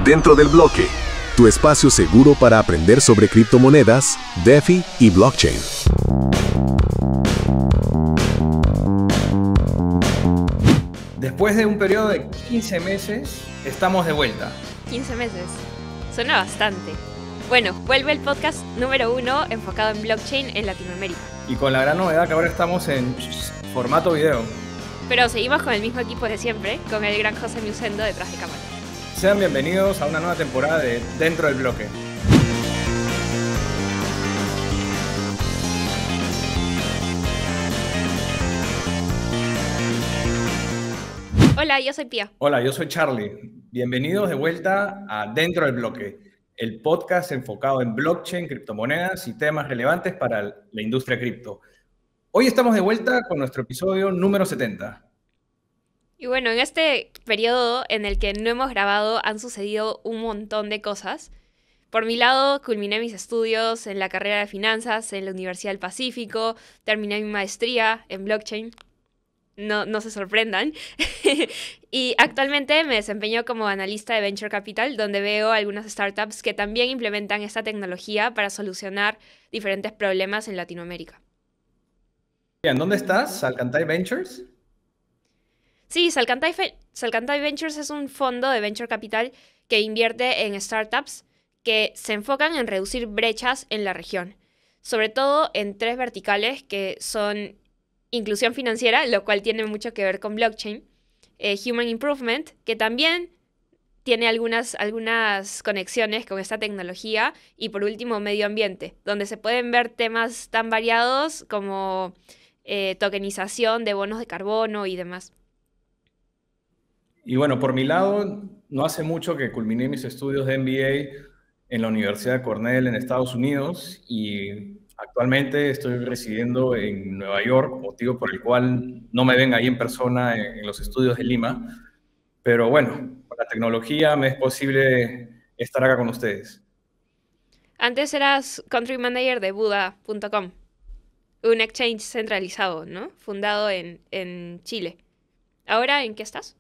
Dentro del bloque, tu espacio seguro para aprender sobre criptomonedas, DeFi y blockchain. Después de un periodo de 15 meses, estamos de vuelta. 15 meses. Suena bastante. Bueno, vuelve el podcast número 1 enfocado en blockchain en Latinoamérica. Y con la gran novedad que ahora estamos en formato video. Pero seguimos con el mismo equipo de siempre, con el gran José Musendo detrás de cámara. Sean bienvenidos a una nueva temporada de Dentro del Bloque. Hola, yo soy Pía. Hola, yo soy Charlie. Bienvenidos de vuelta a Dentro del Bloque, el podcast enfocado en blockchain, criptomonedas y temas relevantes para la industria cripto. Hoy estamos de vuelta con nuestro episodio número 70. Y bueno, en este periodo en el que no hemos grabado han sucedido un montón de cosas. Por mi lado, culminé mis estudios en la carrera de finanzas en la Universidad del Pacífico, terminé mi maestría en blockchain. No se sorprendan. Y actualmente me desempeño como analista de Venture Capital, donde veo algunas startups que también implementan esta tecnología para solucionar diferentes problemas en Latinoamérica. Bien, ¿dónde estás? ¿Salcantay Ventures? Sí, Salcantay Ventures es un fondo de Venture Capital que invierte en startups que se enfocan en reducir brechas en la región, sobre todo en 3 verticales que son inclusión financiera, lo cual tiene mucho que ver con blockchain, Human Improvement, que también tiene algunas conexiones con esta tecnología, y por último, medio ambiente, donde se pueden ver temas tan variados como tokenización de bonos de carbono y demás. Y bueno, por mi lado, no hace mucho que culminé mis estudios de MBA en la Universidad de Cornell en Estados Unidos y actualmente estoy residiendo en Nueva York, motivo por el cual no me ven ahí en persona en los estudios de Lima. Pero bueno, con la tecnología me es posible estar acá con ustedes. Antes eras country manager de Buda.com, un exchange centralizado, ¿no? Fundado en Chile. ¿Ahora en qué estás?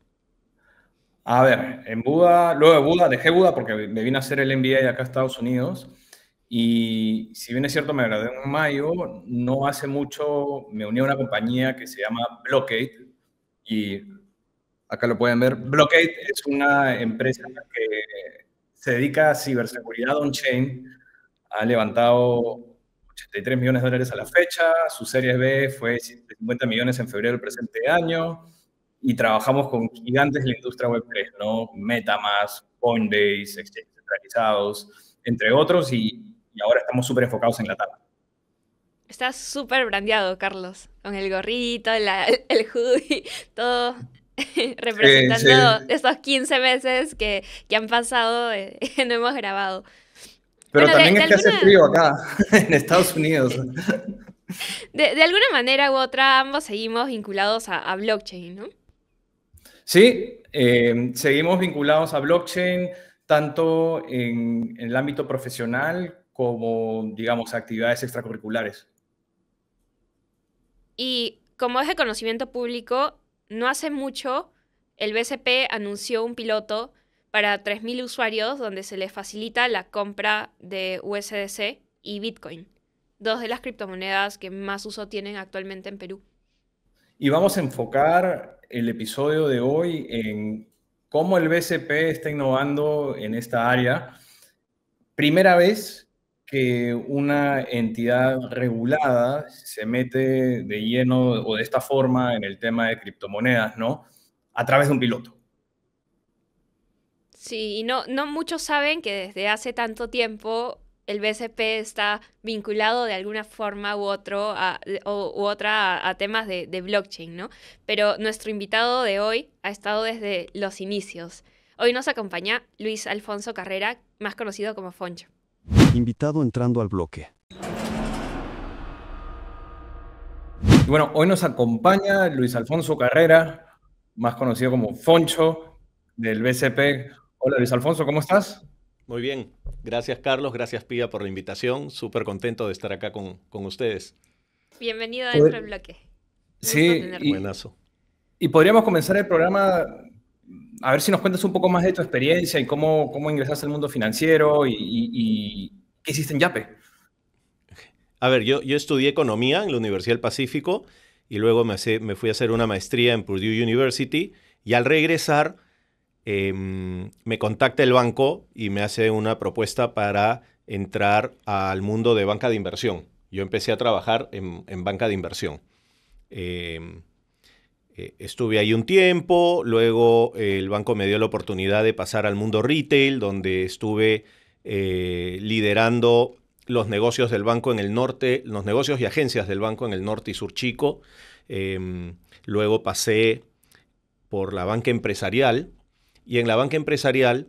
A ver, en Buda, luego de Buda, dejé Buda porque me vine a hacer el MBA acá a Estados Unidos. Y si bien es cierto, me gradué en mayo, no hace mucho me uní a una compañía que se llama Blockade. Y acá lo pueden ver. Blockade es una empresa que se dedica a ciberseguridad on-chain. Ha levantado $83 millones a la fecha. Su serie B fue 50 millones en febrero del presente año. Y trabajamos con gigantes de la industria Web3, ¿no? MetaMask, Coinbase, exchanges centralizados, entre otros. Y ahora estamos súper enfocados en la tabla. Estás súper brandeado, Carlos, con el gorrito, el hoodie, todo representando Sí. estos 15 meses que han pasado, no hemos grabado. Pero Bueno, también es que hace frío acá, en Estados Unidos. De alguna manera u otra, ambos seguimos vinculados a blockchain, ¿no? Sí, seguimos vinculados a blockchain, tanto en el ámbito profesional como, digamos, actividades extracurriculares. Y como es de conocimiento público, no hace mucho el BCP anunció un piloto para 3.000 usuarios donde se les facilita la compra de USDC y Bitcoin, 2 de las criptomonedas que más uso tienen actualmente en Perú. Y vamos a enfocar el episodio de hoy en cómo el BCP está innovando en esta área. Primera vez que una entidad regulada se mete de lleno o de esta forma en el tema de criptomonedas, ¿no? A través de un piloto. Sí, y no muchos saben que desde hace tanto tiempo el BCP está vinculado de alguna forma u otra a temas de blockchain, ¿no? Pero nuestro invitado de hoy ha estado desde los inicios. Hoy nos acompaña Luis Alfonso Carrera, más conocido como Foncho. Invitado entrando al bloque. Y bueno, hoy nos acompaña Luis Alfonso Carrera, más conocido como Foncho, del BCP. Hola Luis Alfonso, ¿cómo estás? Muy bien. Gracias, Carlos. Gracias, Pía, por la invitación. Súper contento de estar acá con ustedes. Bienvenido a Dentro del Bloque. Sí, Buenazo. y podríamos comenzar el programa a ver si nos cuentas un poco más de tu experiencia y cómo ingresaste al mundo financiero y qué hiciste en Yape. A ver, yo estudié economía en la Universidad del Pacífico y luego me fui a hacer una maestría en Purdue University y al regresar me contacta el banco y me hace una propuesta para entrar al mundo de banca de inversión. Yo empecé a trabajar en banca de inversión. Estuve ahí un tiempo, luego el banco me dio la oportunidad de pasar al mundo retail, donde estuve liderando los negocios del banco en el norte, los negocios y agencias del banco en el norte y sur chico. Luego pasé por la banca empresarial y en la banca empresarial,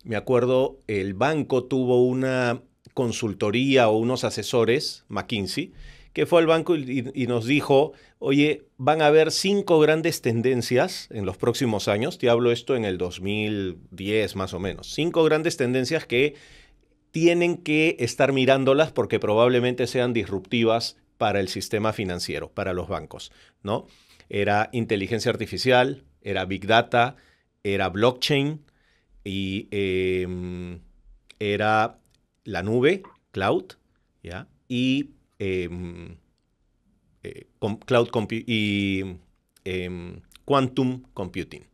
me acuerdo, el banco tuvo una consultoría o unos asesores, McKinsey, que fue al banco y nos dijo, oye, van a haber 5 grandes tendencias en los próximos años, te hablo esto en el 2010 más o menos, 5 grandes tendencias que tienen que estar mirándolas porque probablemente sean disruptivas para el sistema financiero, para los bancos, ¿no? Era inteligencia artificial, era Big Data, era blockchain y era la nube, cloud, ¿ya? Y quantum computing.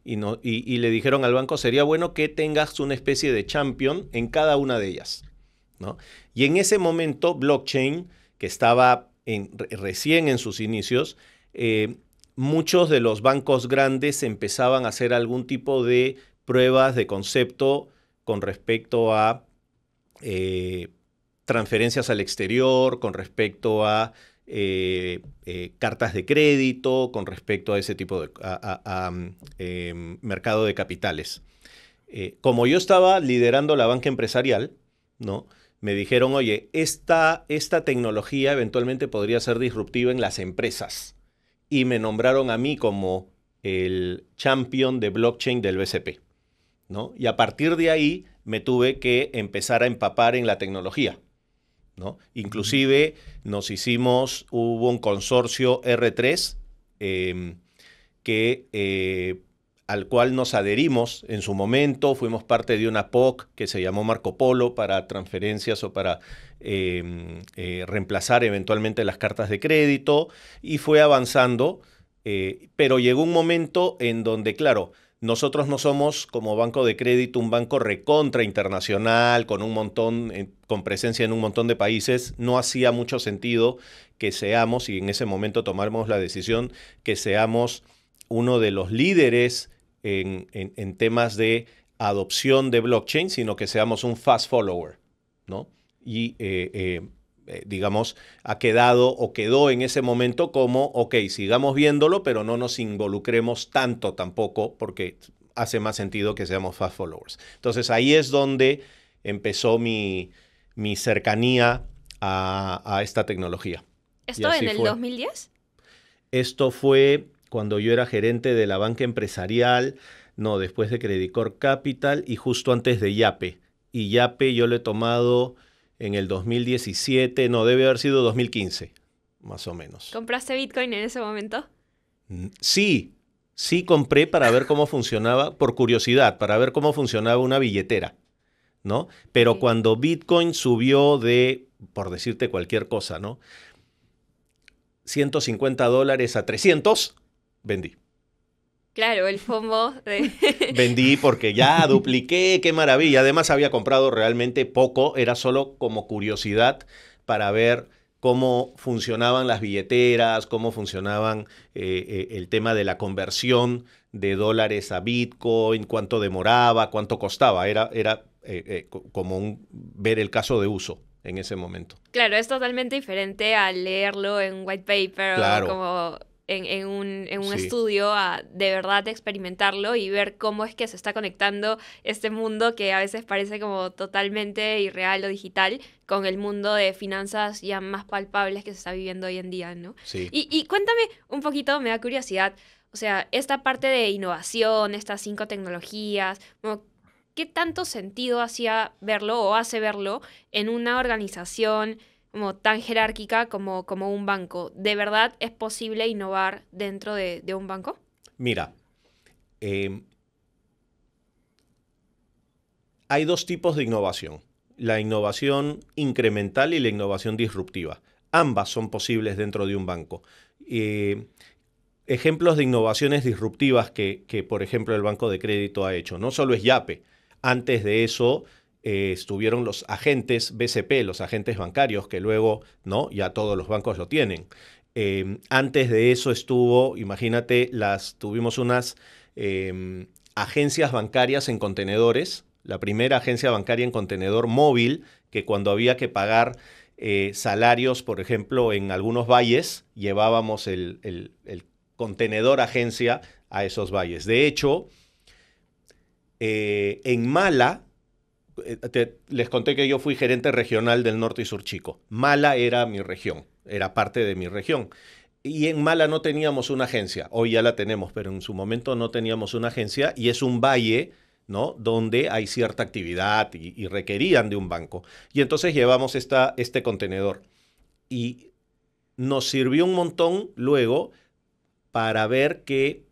Y le dijeron al banco, sería bueno que tengas una especie de champion en cada una de ellas, ¿no? Y en ese momento, blockchain, que estaba recién en sus inicios, muchos de los bancos grandes empezaban a hacer algún tipo de pruebas de concepto con respecto a transferencias al exterior, con respecto a cartas de crédito, con respecto a ese tipo de mercado de capitales. Como yo estaba liderando la banca empresarial, ¿no? Me dijeron, oye, esta tecnología eventualmente podría ser disruptiva en las empresas. Y me nombraron a mí como el champion de blockchain del BCP, ¿no? Y a partir de ahí me tuve que empezar a empapar en la tecnología, ¿no? Inclusive hubo un consorcio R3 al cual nos adherimos en su momento, fuimos parte de una POC que se llamó Marco Polo para transferencias o para reemplazar eventualmente las cartas de crédito y fue avanzando, pero llegó un momento en donde, claro, nosotros no somos como banco de crédito un banco recontra internacional con un montón, con presencia en un montón de países. No hacía mucho sentido que seamos, y en ese momento tomamos la decisión, que seamos uno de los líderes en temas de adopción de blockchain, sino que seamos un fast follower, ¿no? Y digamos, quedó en ese momento como, ok, sigamos viéndolo, pero no nos involucremos tanto tampoco, porque hace más sentido que seamos fast followers. Entonces ahí es donde empezó mi cercanía a esta tecnología. ¿Esto en el 2010? Esto fue cuando yo era gerente de la banca empresarial, no, después de Credit Corp Capital y justo antes de Yape. Y Yape yo lo he tomado en el 2017, no, debe haber sido 2015, más o menos. ¿Compraste Bitcoin en ese momento? Sí compré para ver cómo funcionaba, por curiosidad, para ver cómo funcionaba una billetera, ¿no? Pero cuando Bitcoin subió de, por decirte cualquier cosa, ¿no? $150 a 300, vendí. Claro, el FOMO de... Vendí porque ya dupliqué, qué maravilla. Además había comprado realmente poco, era solo como curiosidad para ver cómo funcionaban las billeteras, cómo funcionaban el tema de la conversión de dólares a Bitcoin, cuánto demoraba, cuánto costaba. Era como ver el caso de uso en ese momento. Claro, es totalmente diferente a leerlo en white paper, claro, o como en un sí, estudio, a de verdad experimentarlo y ver cómo es que se está conectando este mundo que a veces parece como totalmente irreal o digital con el mundo de finanzas ya más palpables que se está viviendo hoy en día, ¿no? Sí. Y cuéntame un poquito, me da curiosidad, o sea, esta parte de innovación, estas 5 tecnologías, como, ¿qué tanto sentido hacía verlo o hace verlo en una organización como tan jerárquica como un banco? ¿De verdad es posible innovar dentro de un banco? Mira, hay dos tipos de innovación. La innovación incremental y la innovación disruptiva. Ambas son posibles dentro de un banco. Ejemplos de innovaciones disruptivas que, por ejemplo, el Banco de Crédito ha hecho. No solo es Yape. Antes de eso estuvieron los agentes BCP, los agentes bancarios, que luego, ¿no?, ya todos los bancos lo tienen. Antes de eso estuvo, imagínate, tuvimos unas agencias bancarias en contenedores. La primera agencia bancaria en contenedor móvil, que cuando había que pagar salarios, por ejemplo, en algunos valles, llevábamos el contenedor agencia a esos valles. De hecho, en Mala, les conté que yo fui gerente regional del Norte y Sur Chico. Mala era mi región, era parte de mi región. Y en Mala no teníamos una agencia. Hoy ya la tenemos, pero en su momento no teníamos una agencia y es un valle, ¿no?, donde hay cierta actividad y requerían de un banco. Y entonces llevamos este contenedor. Y nos sirvió un montón luego para ver que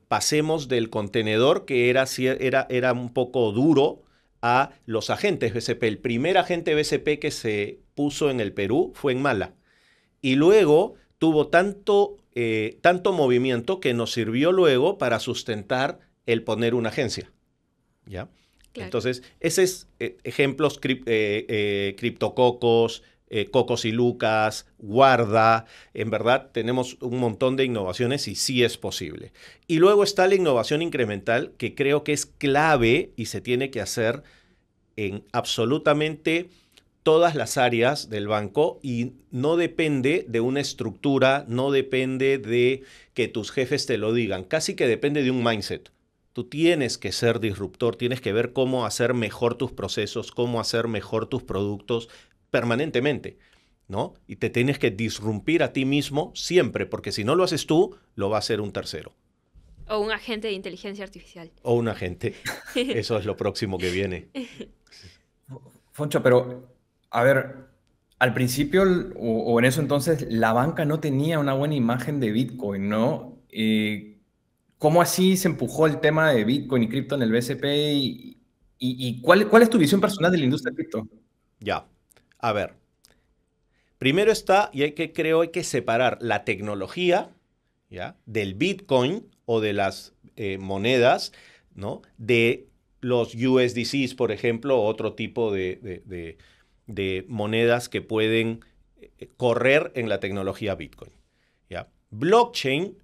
pasemos del contenedor, que era un poco duro, a los agentes BCP. El primer agente BCP que se puso en el Perú fue en Mala. Y luego tuvo tanto movimiento que nos sirvió luego para sustentar el poner una agencia. ¿Ya? Claro. Entonces, ese es ejemplos, Criptococos, Cocos y Lucas, Guarda. En verdad, tenemos un montón de innovaciones y sí es posible. Y luego está la innovación incremental, que creo que es clave y se tiene que hacer en absolutamente todas las áreas del banco y no depende de una estructura, no depende de que tus jefes te lo digan, casi que depende de un mindset. Tú tienes que ser disruptor, tienes que ver cómo hacer mejor tus procesos, cómo hacer mejor tus productos permanentemente, ¿no? Y te tienes que disrumpir a ti mismo siempre, porque si no lo haces tú, lo va a hacer un tercero. O un agente de inteligencia artificial. O un agente. Eso es lo próximo que viene. Foncho, pero, a ver, al principio, o en eso entonces, la banca no tenía una buena imagen de Bitcoin, ¿no? ¿Cómo así se empujó el tema de Bitcoin y cripto en el BCP? ¿Y cuál es tu visión personal de la industria de cripto? Ya, a ver. Primero está, y creo hay que separar la tecnología, ¿ya?, del Bitcoin o de las monedas, ¿no?, de los USDCs, por ejemplo, otro tipo de monedas que pueden correr en la tecnología Bitcoin, ¿ya? Blockchain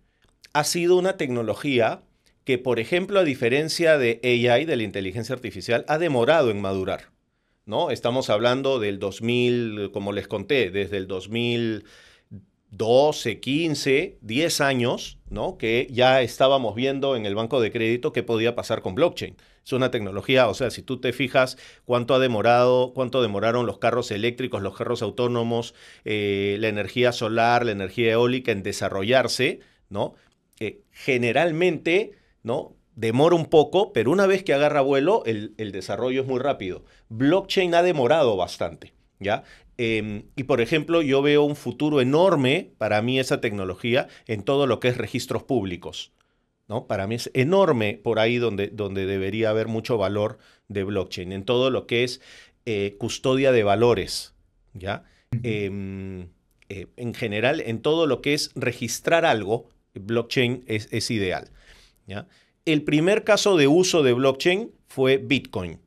ha sido una tecnología que, por ejemplo, a diferencia de AI, de la inteligencia artificial, ha demorado en madurar, ¿no? Estamos hablando del 2000, como les conté, desde el 2012, 15, 10 años, ¿no?, que ya estábamos viendo en el banco de crédito qué podía pasar con blockchain. Es una tecnología, o sea, si tú te fijas cuánto demoraron los carros eléctricos, los carros autónomos, la energía solar, la energía eólica en desarrollarse, ¿no? Generalmente, ¿no?, demora un poco, pero una vez que agarra vuelo, el desarrollo es muy rápido. Blockchain ha demorado bastante, ¿ya? Y, por ejemplo, yo veo un futuro enorme para mí esa tecnología en todo lo que es registros públicos, ¿no? Para mí es enorme por ahí donde debería haber mucho valor de blockchain, en todo lo que es custodia de valores, ¿ya? En general, en todo lo que es registrar algo, blockchain es ideal, ¿ya? El primer caso de uso de blockchain fue Bitcoin.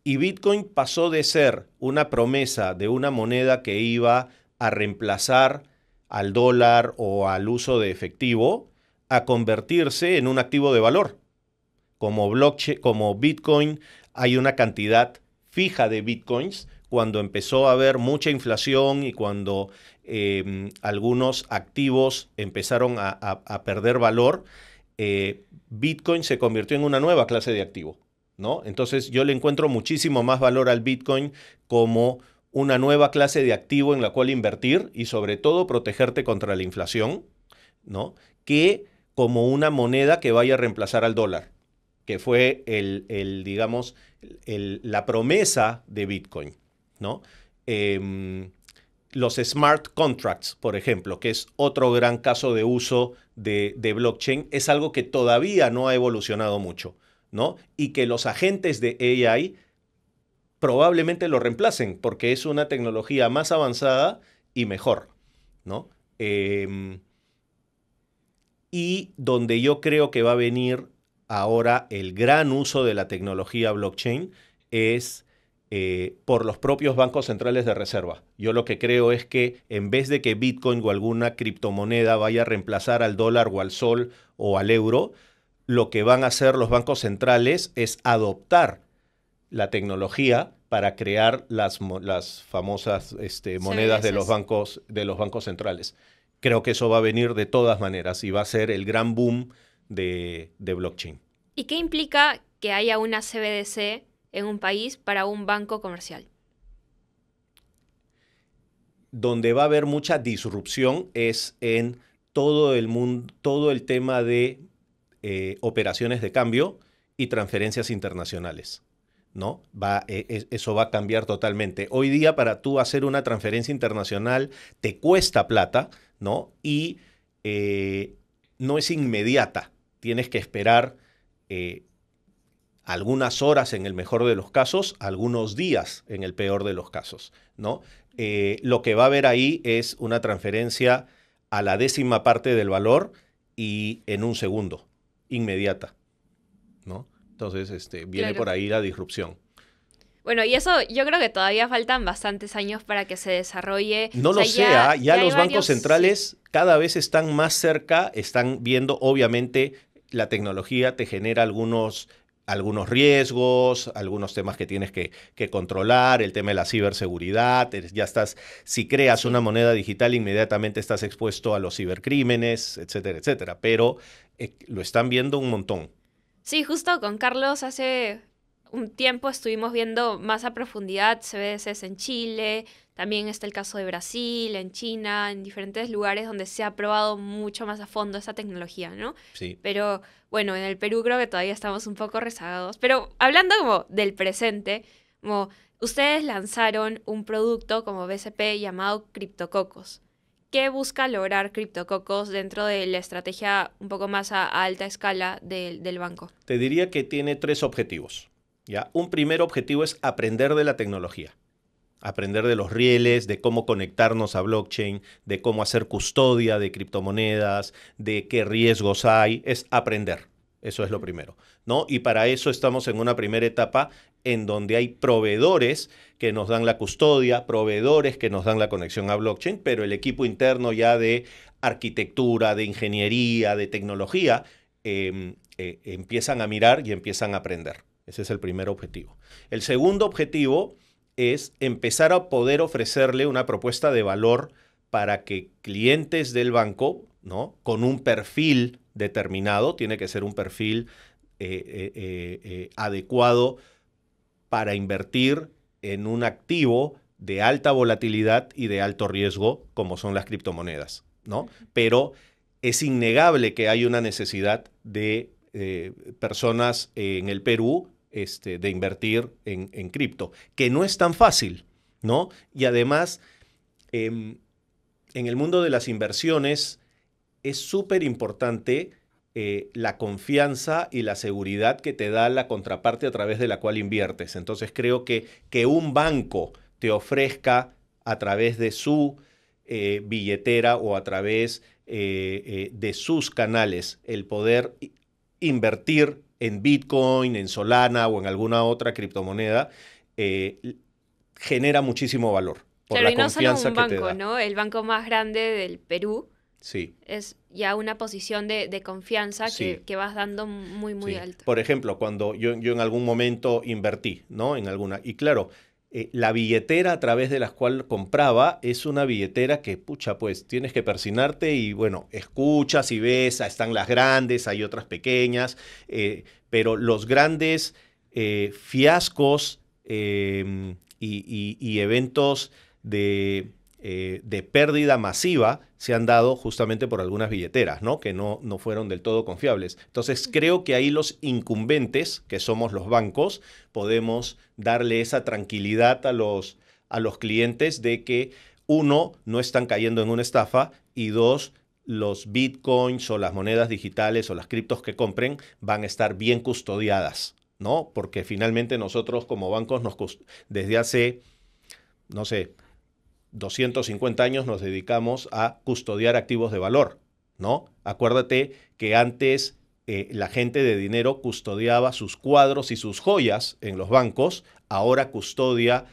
Y Bitcoin pasó de ser una promesa de una moneda que iba a reemplazar al dólar o al uso de efectivo a convertirse en un activo de valor. Como Bitcoin hay una cantidad fija de Bitcoins. Cuando empezó a haber mucha inflación y cuando algunos activos empezaron a perder valor, Bitcoin se convirtió en una nueva clase de activo, ¿no? Entonces yo le encuentro muchísimo más valor al Bitcoin como una nueva clase de activo en la cual invertir y sobre todo protegerte contra la inflación, ¿no?, que como una moneda que vaya a reemplazar al dólar, que fue digamos, la promesa de Bitcoin, ¿no? Los smart contracts, por ejemplo, que es otro gran caso de uso de blockchain, es algo que todavía no ha evolucionado mucho, ¿no? Y que los agentes de AI probablemente lo reemplacen porque es una tecnología más avanzada y mejor, ¿no? Y donde yo creo que va a venir ahora el gran uso de la tecnología blockchain es por los propios bancos centrales de reserva. Yo lo que creo es que en vez de que Bitcoin o alguna criptomoneda vaya a reemplazar al dólar o al sol o al euro, lo que van a hacer los bancos centrales es adoptar la tecnología para crear las famosas monedas de los bancos centrales. Creo que eso va a venir de todas maneras y va a ser el gran boom de blockchain. ¿Y qué implica que haya una CBDC en un país para un banco comercial? Donde va a haber mucha disrupción es en todo el mundo, todo el tema de operaciones de cambio y transferencias internacionales, ¿no? Eso va a cambiar totalmente. Hoy día para tú hacer una transferencia internacional te cuesta plata, ¿no? Y no es inmediata. Tienes que esperar algunas horas en el mejor de los casos, algunos días en el peor de los casos, ¿no? Lo que va a haber ahí es una transferencia a la 10ª parte del valor y en un segundo, inmediata, ¿no? Entonces, viene Claro. por ahí la disrupción. Bueno, y eso yo creo que todavía faltan bastantes años para que se desarrolle. No O sea, lo sé, ya hay los bancos varios- centrales cada vez están más cerca, están viendo, obviamente, la tecnología te genera algunos riesgos, algunos temas que tienes que controlar, el tema de la ciberseguridad, ya estás, si creas Sí. una moneda digital, inmediatamente estás expuesto a los cibercrímenes, etcétera, etcétera, pero lo están viendo un montón. Sí, justo con Carlos hace un tiempo estuvimos viendo más a profundidad CBDCs en Chile, también está el caso de Brasil, en China, en diferentes lugares donde se ha probado mucho más a fondo esa tecnología, ¿no? Sí. Pero bueno, en el Perú creo que todavía estamos un poco rezagados. Pero hablando como del presente, como ustedes lanzaron un producto como BCP llamado CryptoCocos. ¿Qué busca lograr CryptoCocos dentro de la estrategia un poco más a alta escala del banco? Te diría que tiene 3 objetivos, ¿ya? Un primer objetivo es aprender de la tecnología. Aprender de los rieles, de cómo conectarnos a blockchain, de cómo hacer custodia de criptomonedas, de qué riesgos hay, es aprender. Eso es lo primero, ¿no? Y para eso estamos en una primera etapa en donde hay proveedores que nos dan la custodia, proveedores que nos dan la conexión a blockchain, pero el equipo interno ya de arquitectura, de ingeniería, de tecnología, empiezan a mirar y empiezan a aprender. Ese es el primer objetivo. El segundo objetivo es empezar a poder ofrecerle una propuesta de valor para que clientes del banco, ¿no? Con un perfil determinado, tiene que ser un perfil adecuado para invertir en un activo de alta volatilidad y de alto riesgo, como son las criptomonedas, ¿no? Pero es innegable que hay una necesidad de personas en el Perú de invertir en cripto, que no es tan fácil, ¿no? Y además, en el mundo de las inversiones es súper importante la confianza y la seguridad que te da la contraparte a través de la cual inviertes. Entonces creo que un banco te ofrezca a través de su billetera o a través de sus canales el poder invertir en Bitcoin, en Solana o en alguna otra criptomoneda, genera muchísimo valor por Claro, la y no solo confianza un que te banco, da. ¿no? El banco más grande del Perú Sí. es ya una posición de confianza Sí. que vas dando muy, muy Sí. alta. Por ejemplo, cuando yo en algún momento invertí, ¿no? En alguna. Y claro, la billetera a través de la cual compraba es una billetera que, pucha, pues tienes que persinarte y, bueno, escuchas y ves, están las grandes, hay otras pequeñas, pero los grandes fiascos y eventos de pérdida masiva se han dado justamente por algunas billeteras, ¿no? Que no fueron del todo confiables. Entonces, creo que ahí los incumbentes, que somos los bancos, podemos darle esa tranquilidad a los clientes de que, uno, no están cayendo en una estafa y dos, los bitcoins o las monedas digitales o las criptos que compren van a estar bien custodiadas, ¿no? Porque finalmente nosotros como bancos desde hace, no sé, 250 años nos dedicamos a custodiar activos de valor, ¿no? Acuérdate que antes la gente de dinero custodiaba sus cuadros y sus joyas en los bancos, ahora custodia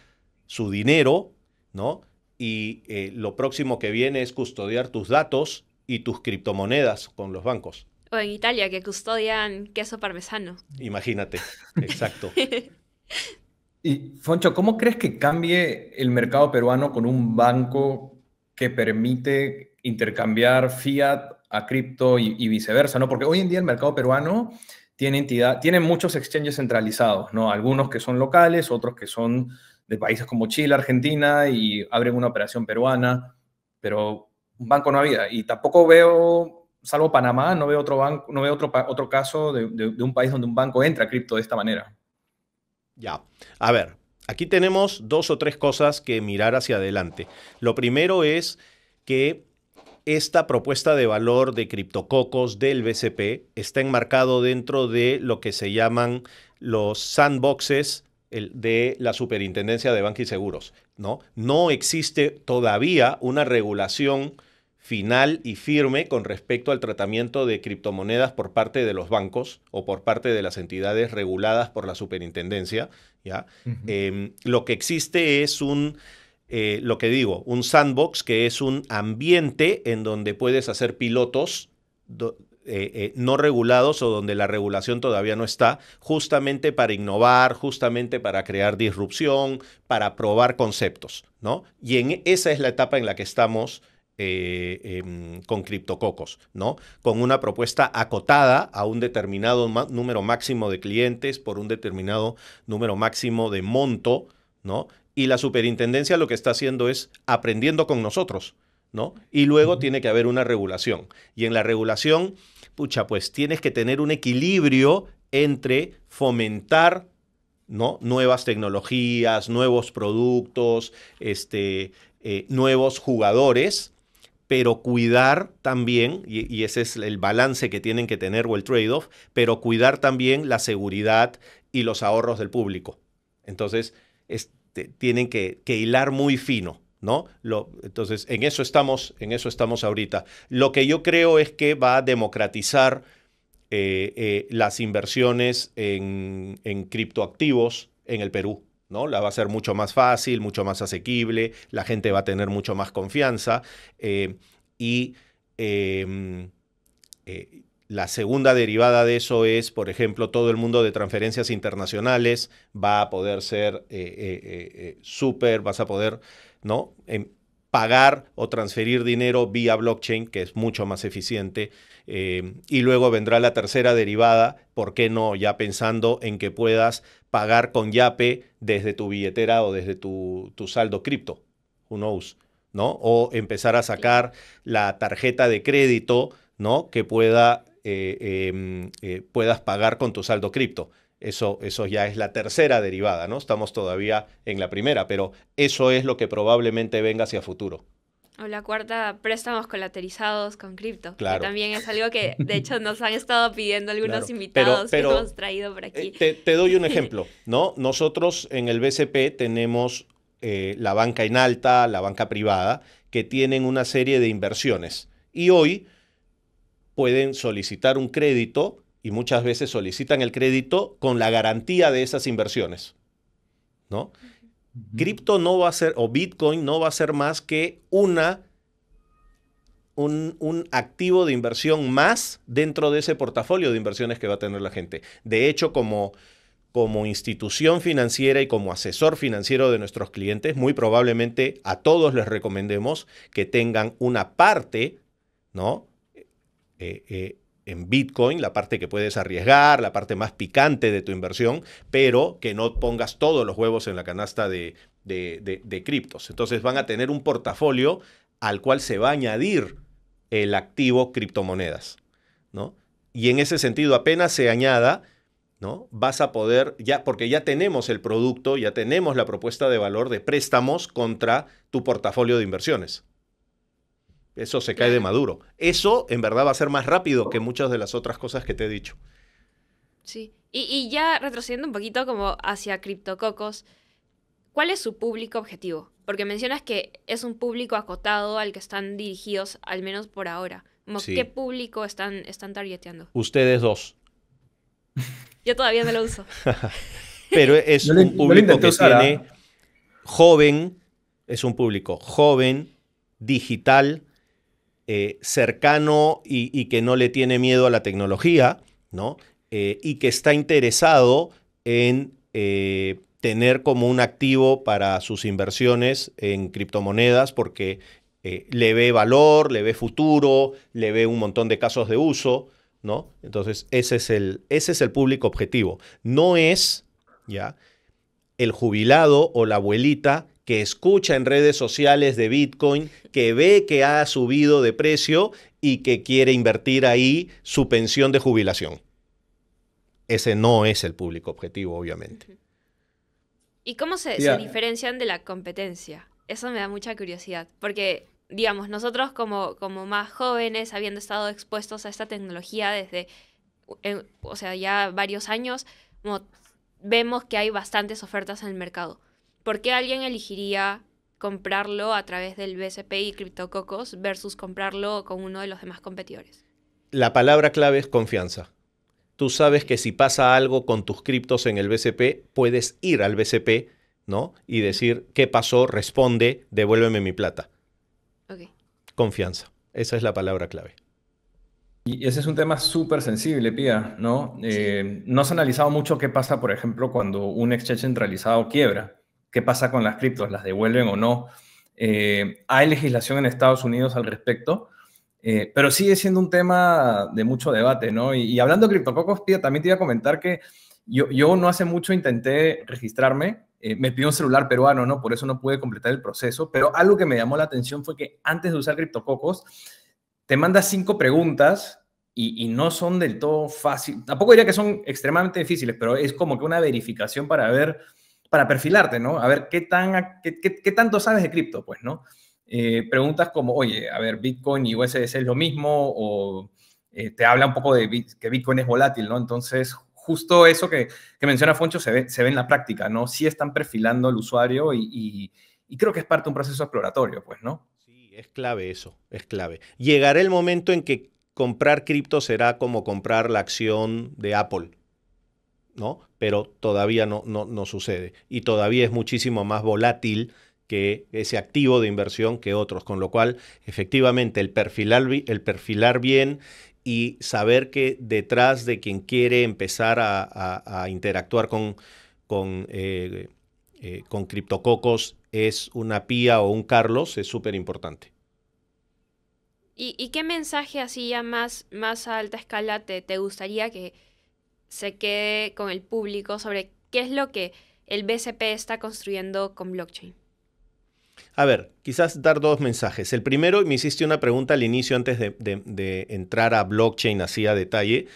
su dinero, ¿no? Y lo próximo que viene es custodiar tus datos y tus criptomonedas con los bancos. O en Italia, que custodian queso parmesano. Imagínate, exacto. Y Foncho, ¿cómo crees que cambie el mercado peruano con un banco que permite intercambiar fiat a cripto y viceversa, ¿no? Porque hoy en día el mercado peruano tiene muchos exchanges centralizados, ¿no? Algunos que son locales, otros que son de países como Chile, Argentina y abren una operación peruana, pero un banco no había. Y tampoco veo, salvo Panamá, no veo otro banco, no veo otro caso de un país donde un banco entra a cripto de esta manera. Ya, a ver, aquí tenemos 2 o 3 cosas que mirar hacia adelante. Lo primero es que esta propuesta de valor de criptococos del BCP está enmarcado dentro de lo que se llaman los sandboxes de la Superintendencia de Banca y Seguros, ¿no? No existe todavía una regulación final y firme con respecto al tratamiento de criptomonedas por parte de los bancos o por parte de las entidades reguladas por la superintendencia, ¿ya? Lo que existe es un sandbox, que es un ambiente en donde puedes hacer pilotos no regulados o donde la regulación todavía no está, justamente para innovar, justamente para crear disrupción, para probar conceptos, ¿no? Y esa es la etapa en la que estamos con criptococos, ¿no? Con una propuesta acotada a un determinado número máximo de clientes por un determinado número máximo de monto, ¿no? Y la superintendencia lo que está haciendo es aprendiendo con nosotros, ¿no? Y luego tiene que haber una regulación. Y en la regulación, pucha, pues tienes que tener un equilibrio entre fomentar, ¿no?, nuevas tecnologías, nuevos productos, nuevos jugadores, pero cuidar también, y ese es el balance que tienen que tener o el trade-off, pero cuidar también la seguridad y los ahorros del público. Entonces, tienen que hilar muy fino, ¿no? Entonces, en eso estamos ahorita. Lo que yo creo es que va a democratizar las inversiones en criptoactivos en el Perú, ¿no? La va a hacer mucho más fácil, mucho más asequible, la gente va a tener mucho más confianza la segunda derivada de eso es, por ejemplo, todo el mundo de transferencias internacionales va a poder ser vas a poder, ¿no?, pagar o transferir dinero vía blockchain, que es mucho más eficiente. Y luego vendrá la tercera derivada, ¿por qué no? Ya pensando en que puedas pagar con Yape desde tu billetera o desde tu saldo cripto. Who knows, ¿no? O empezar a sacar la tarjeta de crédito, ¿no?, que puedas pagar con tu saldo cripto. Eso ya es la tercera derivada, ¿no? Estamos todavía en la primera, pero eso es lo que probablemente venga hacia futuro. O la cuarta, préstamos colateralizados con cripto. Claro. Que también es algo que, de hecho, nos han estado pidiendo algunos Claro. invitados Pero que hemos traído por aquí. Te doy un ejemplo, ¿no? Nosotros en el BCP tenemos la banca en alta, la banca privada, que tienen una serie de inversiones. Y hoy pueden solicitar un crédito y muchas veces solicitan el crédito con la garantía de esas inversiones, ¿no? Cripto no va a ser, o Bitcoin no va a ser más que un activo de inversión más dentro de ese portafolio de inversiones que va a tener la gente. De hecho, como institución financiera y como asesor financiero de nuestros clientes, muy probablemente a todos les recomendemos que tengan una parte, ¿no?, en Bitcoin, la parte que puedes arriesgar, la parte más picante de tu inversión, pero que no pongas todos los huevos en la canasta de criptos. Entonces van a tener un portafolio al cual se va a añadir el activo criptomonedas, ¿no? Y en ese sentido, apenas se añada, ¿no?, vas a poder, porque ya tenemos el producto, ya tenemos la propuesta de valor de préstamos contra tu portafolio de inversiones. Eso se cae de maduro. Eso, en verdad, va a ser más rápido que muchas de las otras cosas que te he dicho. Sí, Y ya retrocediendo un poquito como hacia CryptoCocos, ¿cuál es su público objetivo? Porque mencionas que es un público acotado al que están dirigidos, al menos por ahora. Como, Sí. ¿qué público están targeteando? Ustedes dos. Yo todavía no lo uso. Pero es Yo le- un yo le público intenté que usar, tiene joven, es un público joven, digital, cercano y que no le tiene miedo a la tecnología, ¿no? Y que está interesado en tener como un activo para sus inversiones en criptomonedas porque le ve valor, le ve futuro, le ve un montón de casos de uso, ¿no? Entonces, ese es el público objetivo. No es, ¿ya?, el jubilado o la abuelita que escucha en redes sociales de Bitcoin, que ve que ha subido de precio y que quiere invertir ahí su pensión de jubilación. Ese no es el público objetivo, obviamente. ¿Y cómo se Ya. diferencian de la competencia? Eso me da mucha curiosidad, porque, digamos, nosotros como más jóvenes, habiendo estado expuestos a esta tecnología desde, o sea, ya varios años, como vemos que hay bastantes ofertas en el mercado. ¿Por qué alguien elegiría comprarlo a través del BSP y CryptoCocos versus comprarlo con uno de los demás competidores? La palabra clave es confianza. Tú sabes que si pasa algo con tus criptos en el BCP, puedes ir al BCP, ¿no? Y decir, ¿qué pasó? Responde, devuélveme mi plata. Ok. Confianza. Esa es la palabra clave. Y ese es un tema súper sensible, Pía, ¿no? No se ha analizado mucho qué pasa, por ejemplo, cuando un exchange centralizado quiebra. ¿Qué pasa con las criptos? ¿Las devuelven o no? Hay legislación en Estados Unidos al respecto, pero sigue siendo un tema de mucho debate, ¿no? Y hablando de CryptoCocos, Pía, también te iba a comentar que yo no hace mucho intenté registrarme. Me pidió un celular peruano, ¿no? Por eso no pude completar el proceso, pero algo que me llamó la atención fue que antes de usar CryptoCocos, te manda 5 preguntas y no son del todo fácil. Tampoco diría que son extremadamente difíciles, pero es como que una verificación para ver, para perfilarte, ¿no? A ver qué tanto sabes de cripto, pues, ¿no? Preguntas como, oye, a ver, Bitcoin y USDC es lo mismo, o te habla un poco de que Bitcoin es volátil, ¿no? Entonces, justo eso que menciona Foncho se ve en la práctica, ¿no? Sí están perfilando al usuario y creo que es parte de un proceso exploratorio, pues, ¿no? Sí, es clave eso, es clave. Llegará el momento en que comprar cripto será como comprar la acción de Apple, ¿no? Pero todavía no sucede. Y todavía es muchísimo más volátil que ese activo de inversión que otros. Con lo cual, efectivamente, el perfilar bien y saber que detrás de quien quiere empezar a interactuar con CryptoCocos es una Pía o un Carlos es súper importante. ¿Y qué mensaje así ya más a alta escala te gustaría que se quede con el público sobre qué es lo que el BCP está construyendo con blockchain? A ver, quizás dar dos mensajes. El primero, me hiciste una pregunta al inicio antes de entrar a blockchain así a detalle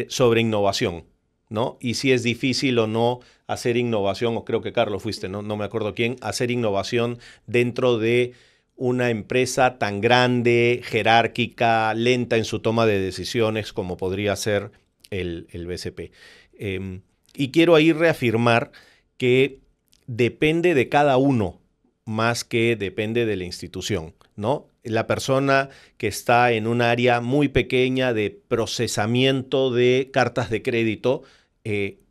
sobre innovación, ¿no? Y si es difícil o no hacer innovación, o creo que Carlos fuiste, no me acuerdo quién, hacer innovación dentro de una empresa tan grande, jerárquica, lenta en su toma de decisiones como podría ser el BCP. Y quiero ahí reafirmar que depende de cada uno más que depende de la institución, ¿no? La persona que está en un área muy pequeña de procesamiento de cartas de crédito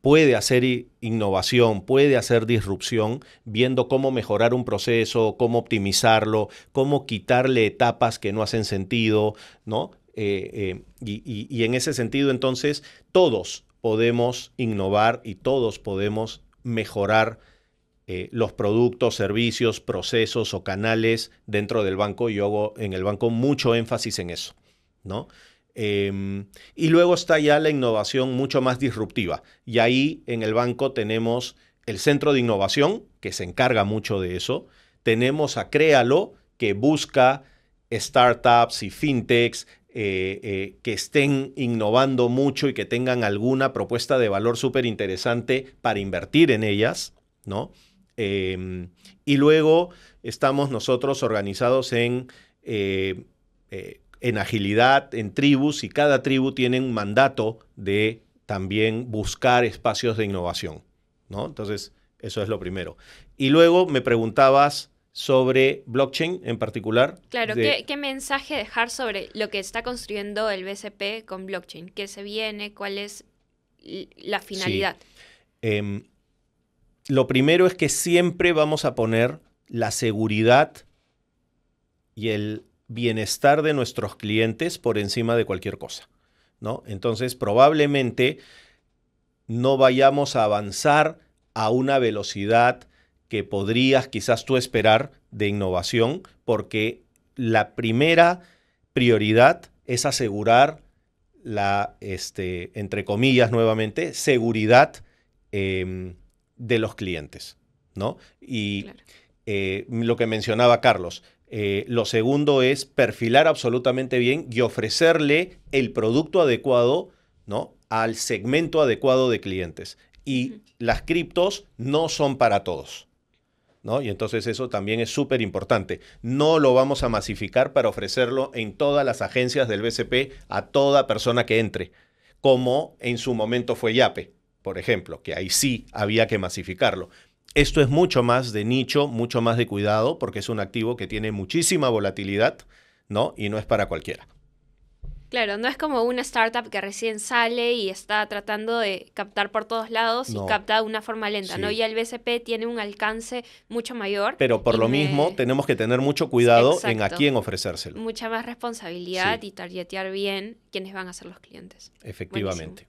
puede hacer innovación, puede hacer disrupción, viendo cómo mejorar un proceso, cómo optimizarlo, cómo quitarle etapas que no hacen sentido, ¿no? Y en ese sentido, entonces, todos podemos innovar y todos podemos mejorar los productos, servicios, procesos o canales dentro del banco. Yo hago en el banco mucho énfasis en eso, ¿no? Y luego está ya la innovación mucho más disruptiva. Y ahí en el banco tenemos el Centro de Innovación, que se encarga mucho de eso. Tenemos a Créalo, que busca startups y fintechs que estén innovando mucho y que tengan alguna propuesta de valor súper interesante para invertir en ellas, ¿no? Y luego estamos nosotros organizados en agilidad, en tribus, y cada tribu tiene un mandato de también buscar espacios de innovación, ¿no? Entonces, eso es lo primero. Y luego me preguntabas sobre blockchain en particular. Claro, ¿qué mensaje dejar sobre lo que está construyendo el BCP con blockchain? ¿Qué se viene? ¿Cuál es la finalidad? Sí. Lo primero es que siempre vamos a poner la seguridad y el bienestar de nuestros clientes por encima de cualquier cosa, ¿no? Entonces, probablemente no vayamos a avanzar a una velocidad que podrías quizás tú esperar de innovación, porque la primera prioridad es asegurar la, entre comillas nuevamente, seguridad de los clientes, ¿no? Y Claro. Lo que mencionaba Carlos, lo segundo es perfilar absolutamente bien y ofrecerle el producto adecuado, ¿no?, al segmento adecuado de clientes. Y las criptos no son para todos, ¿no? Y entonces eso también es súper importante. No lo vamos a masificar para ofrecerlo en todas las agencias del BCP a toda persona que entre, como en su momento fue Yape, por ejemplo, que ahí sí había que masificarlo. Esto es mucho más de nicho, mucho más de cuidado, porque es un activo que tiene muchísima volatilidad, ¿no? Y no es para cualquiera. Claro, no es como una startup que recién sale y está tratando de captar por todos lados No. y capta de una forma lenta, Sí. ¿no? Ya el BCP tiene un alcance mucho mayor. Pero por y lo mismo tenemos que tener mucho cuidado en a Exacto. quién ofrecérselo. mucha más responsabilidad Sí. y targetear bien quiénes van a ser los clientes. Efectivamente.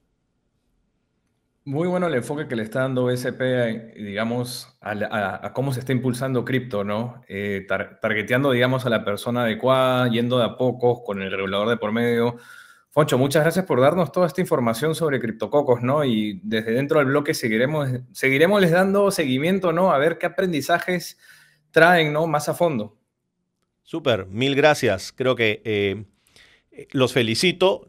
Muy bueno el enfoque que le está dando BCP, digamos, a cómo se está impulsando cripto, ¿no? Targeteando, digamos, a la persona adecuada, yendo de a pocos con el regulador de por medio. Foncho, muchas gracias por darnos toda esta información sobre CryptoCocos, ¿no? Y desde dentro del bloque seguiremos les dando seguimiento, ¿no? A ver qué aprendizajes traen, ¿no? Más a fondo. Súper, mil gracias. Creo que los felicito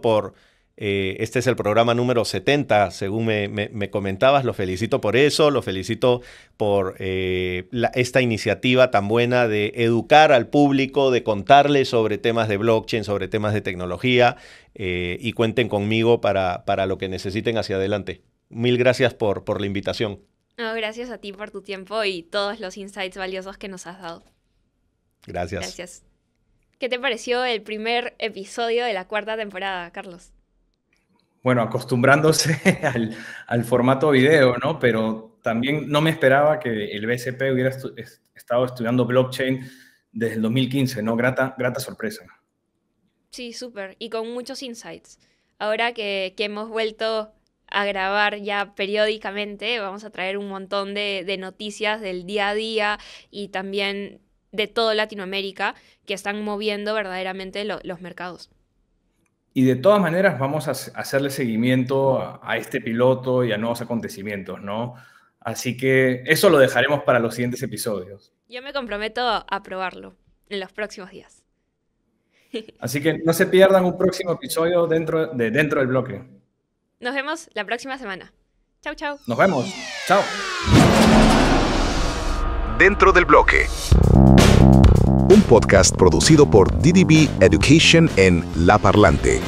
por... este es el programa número 70, según me comentabas. Los felicito por eso, los felicito por esta iniciativa tan buena de educar al público, de contarles sobre temas de blockchain, sobre temas de tecnología, y cuenten conmigo para lo que necesiten hacia adelante. Mil gracias por la invitación. No, gracias a ti por tu tiempo y todos los insights valiosos que nos has dado. Gracias. Gracias. ¿Qué te pareció el primer episodio de la 4ª temporada, Carlos? Bueno, acostumbrándose al formato video, ¿no? Pero también no me esperaba que el BCP hubiera estado estudiando blockchain desde el 2015, ¿no? Grata sorpresa. Sí, súper. Y con muchos insights. Ahora que hemos vuelto a grabar ya periódicamente, vamos a traer un montón de noticias del día a día y también de toda Latinoamérica que están moviendo verdaderamente los mercados. Y de todas maneras vamos a hacerle seguimiento a este piloto y a nuevos acontecimientos, ¿no? Así que eso lo dejaremos para los siguientes episodios. Yo me comprometo a probarlo en los próximos días. Así que no se pierdan un próximo episodio dentro del bloque. Nos vemos la próxima semana. Chau, chau. Nos vemos. Chao. Dentro del bloque. Un podcast producido por DDB Education en La Parlante.